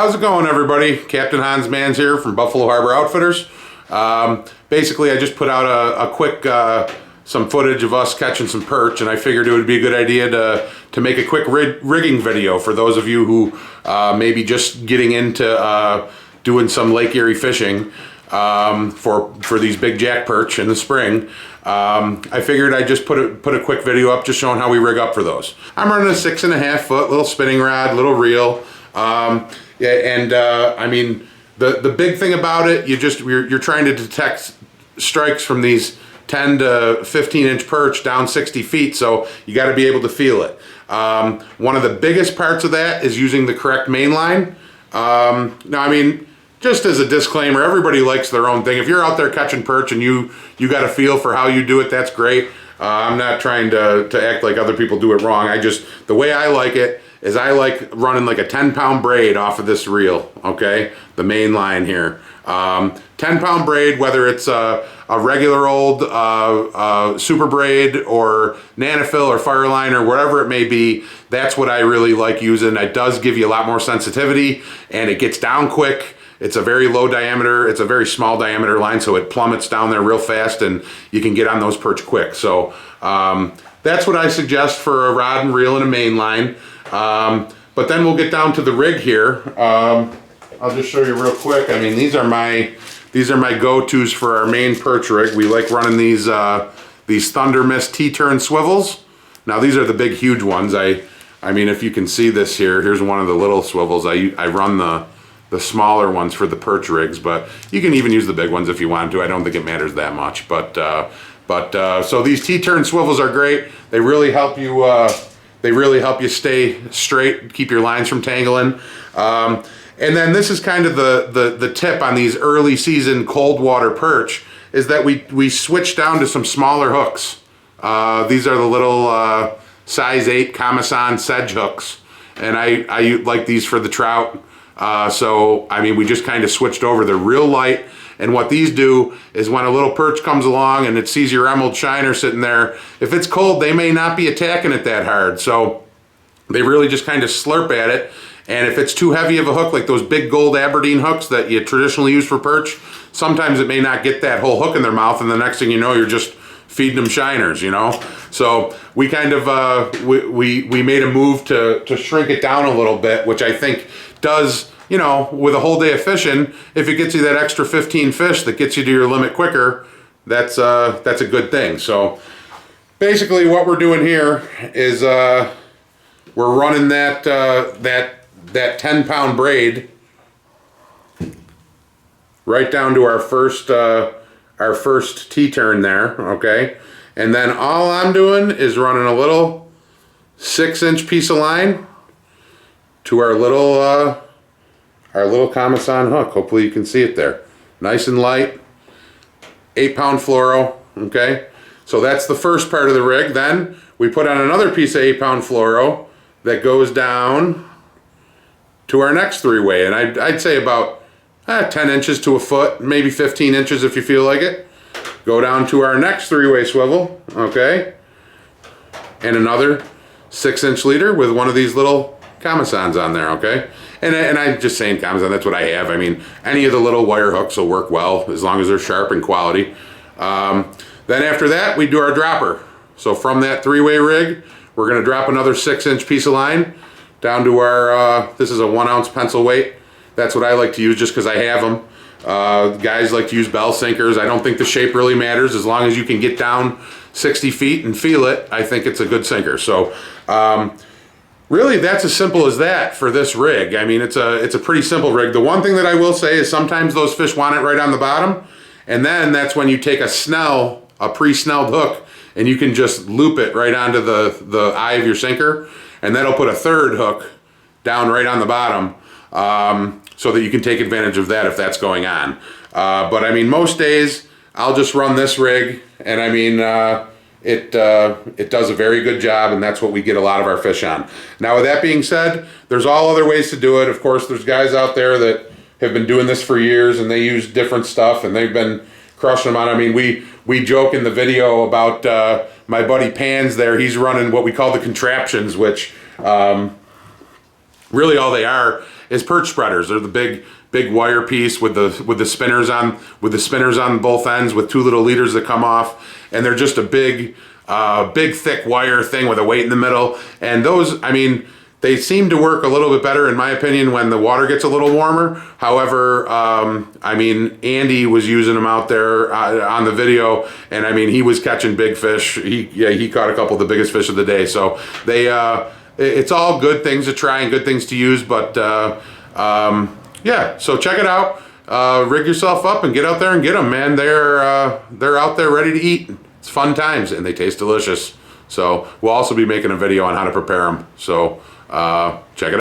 How's it going, everybody? Captain Hans Mans here from Buffalo Harbor Outfitters. Basically, I just put out a quick some footage of us catching some perch, and I figured it would be a good idea to make a quick rigging video for those of you who may be just getting into doing some Lake Erie fishing for these big jack perch in the spring. I figured I'd just put a quick video up just showing how we rig up for those. I'm running a 6.5 foot little spinning rod, little reel. I mean, the big thing about it, you're trying to detect strikes from these 10 to 15 inch perch down 60 feet, so you got to be able to feel it. One of the biggest parts of that is using the correct main line. Now, I mean, just as a disclaimer, everybody likes their own thing. If you're out there catching perch and you got a feel for how you do it, that's great. I'm not trying to act like other people do it wrong. The way I like it is I like running like a 10-pound braid off of this reel, okay? The main line here. 10-pound braid, whether it's a regular old super braid or Nanofill or Fireline or whatever it may be, that's what I really like using. It does give you a lot more sensitivity and it gets down quick. It's a very low diameter, it's a very small diameter line, so it plummets down there real fast and you can get on those perch quick. So that's what I suggest for a rod and reel and a main line. But then we'll get down to the rig here. I'll just show you real quick. I mean, these are my go-tos for our main perch rig. We like running these Thunder Mist T-turn swivels. Now these are the big, huge ones. I mean, if you can see this here, here's one of the little swivels. I run the smaller ones for the perch rigs, but you can even use the big ones if you want to. I don't think it matters that much. So these T-turn swivels are great. They really help you. They really help you stay straight, keep your lines from tangling. And then this is kind of the tip on these early season cold water perch, is that we switch down to some smaller hooks. These are the little size 8 Kamasan sedge hooks, and I like these for the trout. So I mean, we just kind of switched over. They're real light, and what these do is when a little perch comes along and it sees your emerald shiner sitting there, if it's cold, they may not be attacking it that hard. So they really just kind of slurp at it. And if it's too heavy of a hook, like those big gold Aberdeen hooks that you traditionally use for perch, sometimes it may not get that whole hook in their mouth, and the next thing you know, you're just feeding them shiners, you know? So we kind of, we made a move to shrink it down a little bit, which I think does, you know, with a whole day of fishing, if it gets you that extra 15 fish that gets you to your limit quicker, that's a good thing. So basically what we're doing here is we're running that 10-pound braid right down to our first T-turn there, okay? And then all I'm doing is running a little 6-inch piece of line to our little Kamasan hook. Hopefully you can see it there. Nice and light, 8-pound fluoro, okay? So that's the first part of the rig. Then we put on another piece of 8-pound fluoro that goes down to our next 3-way, and I'd say about 10 inches to a foot, maybe 15 inches if you feel like it. Go down to our next 3-way swivel, okay? And another 6-inch leader with one of these little Kamasans on there, okay? And I'm just saying Kamasan, that's what I have. I mean, any of the little wire hooks will work well as long as they're sharp and quality. Then after that, we do our dropper. So from that 3-way rig, we're gonna drop another 6-inch piece of line down to our, this is a 1-ounce pencil weight. That's what I like to use just because I have them. Guys like to use bell sinkers. I don't think the shape really matters. As long as you can get down 60 feet and feel it, I think it's a good sinker. So really, that's as simple as that for this rig. I mean, it's a pretty simple rig. The one thing that I will say is sometimes those fish want it right on the bottom, and then that's when you take a pre-snelled hook, and you can just loop it right onto the eye of your sinker, and that'll put a third hook down right on the bottom, so that you can take advantage of that if that's going on. But I mean, most days I'll just run this rig, and I mean, it does a very good job, and that's what we get a lot of our fish on. Now, with that being said, there's all other ways to do it. Of course, there's guys out there that have been doing this for years, and they use different stuff, and they've been crushing them on. I mean, we joke in the video about my buddy Pans there. He's running what we call the contraptions, which really all they are is perch spreaders. They're the big wire piece with the spinners on both ends with 2 little leaders that come off, and they're just a big thick wire thing with a weight in the middle. And those, I mean, they seem to work a little bit better, in my opinion, when the water gets a little warmer. However, I mean, Andy was using them out there on the video, and I mean, he was catching big fish. He caught a couple of the biggest fish of the day. So it's all good things to try and good things to use. But yeah, so check it out. Rig yourself up and get out there and get them, man. They're out there ready to eat. It's fun times, and they taste delicious. So we'll also be making a video on how to prepare them. So check it out.